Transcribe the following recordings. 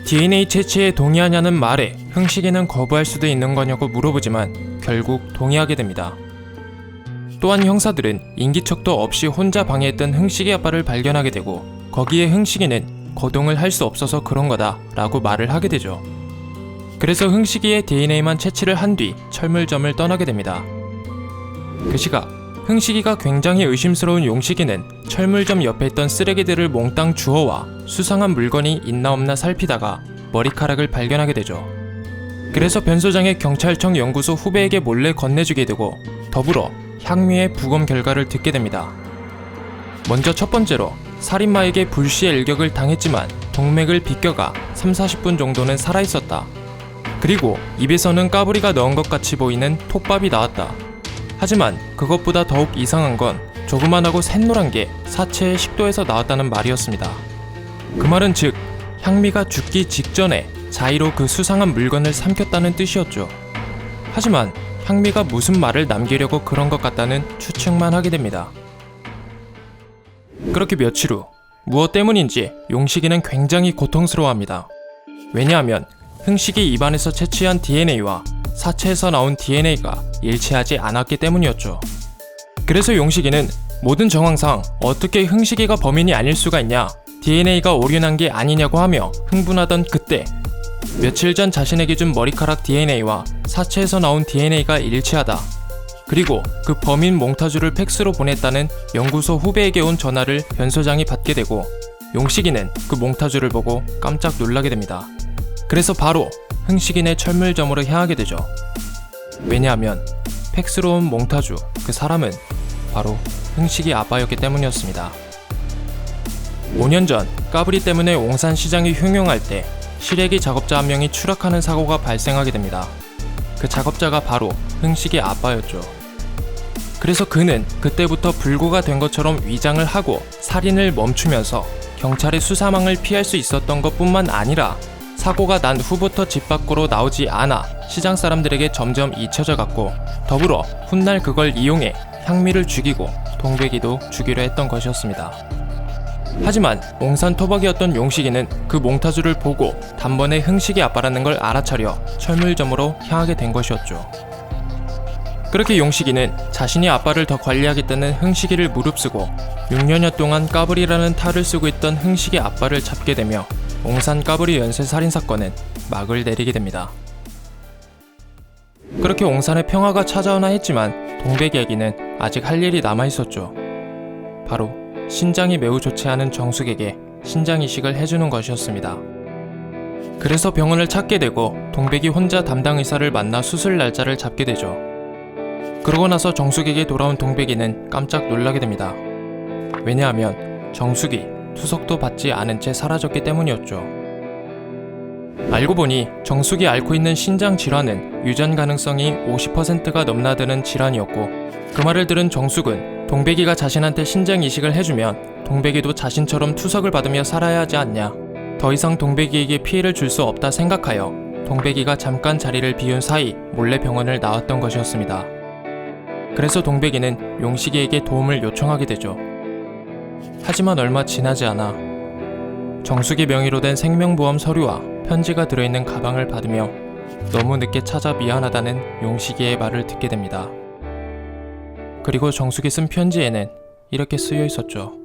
DNA 채취에 동의하냐는 말에 흥식이는 거부할 수도 있는 거냐고 물어보지만 결국 동의하게 됩니다. 또한 형사들은 인기척도 없이 혼자 방에 있던 흥식이 아빠를 발견하게 되고 거기에 흥식이는 거동을 할 수 없어서 그런 거다 라고 말을 하게 되죠. 그래서 흥식이의 DNA만 채취를 한 뒤 철물점을 떠나게 됩니다. 그 시각 흥식이가 굉장히 의심스러운 용식이는 철물점 옆에 있던 쓰레기들을 몽땅 주워와 수상한 물건이 있나 없나 살피다가 머리카락을 발견하게 되죠. 그래서 변소장의 경찰청 연구소 후배에게 몰래 건네주게 되고 더불어 향미의 부검 결과를 듣게 됩니다. 먼저 첫 번째로 살인마에게 불시의 일격을 당했지만 동맥을 비껴가 30-40분 정도는 살아있었다. 그리고 입에서는 까불이가 넣은 것 같이 보이는 톱밥이 나왔다. 하지만 그것보다 더욱 이상한 건 조그만하고 샛노란 게 사체의 식도에서 나왔다는 말이었습니다. 그 말은 즉 향미가 죽기 직전에 자의로 그 수상한 물건을 삼켰다는 뜻이었죠. 하지만 향미가 무슨 말을 남기려고 그런 것 같다는 추측만 하게 됩니다. 그렇게 며칠 후 무엇 때문인지 용식이는 굉장히 고통스러워합니다. 왜냐하면 흥식이 입안에서 채취한 DNA와 사체에서 나온 DNA가 일치하지 않았기 때문이었죠. 그래서 용식이는 모든 정황상 어떻게 흥식이가 범인이 아닐 수가 있냐, DNA가 오류난 게 아니냐고 하며 흥분하던 그때 며칠 전 자신에게 준 머리카락 DNA와 사체에서 나온 DNA가 일치하다. 그리고 그 범인 몽타주를 팩스로 보냈다는 연구소 후배에게 온 전화를 변 소장이 받게 되고 용식이는 그 몽타주를 보고 깜짝 놀라게 됩니다. 그래서 바로 흥식이네 철물점으로 향하게 되죠. 왜냐하면 팩스로 온 몽타주, 그 사람은 바로 흥식이 아빠였기 때문이었습니다. 5년 전 까불이 때문에 옹산시장이 흉흉할 때 시래기 작업자 한 명이 추락하는 사고가 발생하게 됩니다. 그 작업자가 바로 흥식이 아빠였죠. 그래서 그는 그때부터 불구가 된 것처럼 위장을 하고 살인을 멈추면서 경찰의 수사망을 피할 수 있었던 것뿐만 아니라 사고가 난 후부터 집 밖으로 나오지 않아 시장 사람들에게 점점 잊혀져 갔고 더불어 훗날 그걸 이용해 향미를 죽이고 동백이도 죽이려 했던 것이었습니다. 하지만 옹산 토박이었던 용식이는 그 몽타주를 보고 단번에 흥식이 아빠라는 걸 알아차려 철물점으로 향하게 된 것이었죠. 그렇게 용식이는 자신이 아빠를 더 관리하겠다는 흥식이를 무릅쓰고 6년여 동안 까불이라는 탈을 쓰고 있던 흥식이 아빠를 잡게 되며 옹산 까불이 연쇄 살인사건은 막을 내리게 됩니다. 그렇게 옹산의 평화가 찾아오나 했지만 동백이에게는 아직 할 일이 남아있었죠. 바로 신장이 매우 좋지 않은 정숙에게 신장 이식을 해주는 것이었습니다. 그래서 병원을 찾게 되고 동백이 혼자 담당 의사를 만나 수술 날짜를 잡게 되죠. 그러고 나서 정숙에게 돌아온 동백이는 깜짝 놀라게 됩니다. 왜냐하면 정숙이 투석도 받지 않은 채 사라졌기 때문이었죠. 알고 보니 정숙이 앓고 있는 신장 질환은 유전 가능성이 50%가 넘나드는 질환이었고 그 말을 들은 정숙은 동백이가 자신한테 신장 이식을 해주면 동백이도 자신처럼 투석을 받으며 살아야 하지 않냐, 더 이상 동백이에게 피해를 줄 수 없다 생각하여 동백이가 잠깐 자리를 비운 사이 몰래 병원을 나왔던 것이었습니다. 그래서 동백이는 용식이에게 도움을 요청하게 되죠. 하지만 얼마 지나지 않아 정숙이 명의로 된 생명보험 서류와 편지가 들어있는 가방을 받으며 너무 늦게 찾아 미안하다는 용식이의 말을 듣게 됩니다. 그리고 정숙이 쓴 편지에는 이렇게 쓰여 있었죠.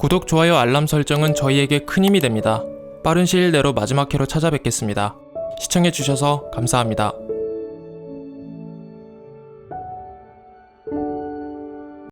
구독, 좋아요, 알람 설정은 저희에게 큰 힘이 됩니다. 빠른 시일 내로 마지막 회로 찾아뵙겠습니다. 시청해주셔서 감사합니다.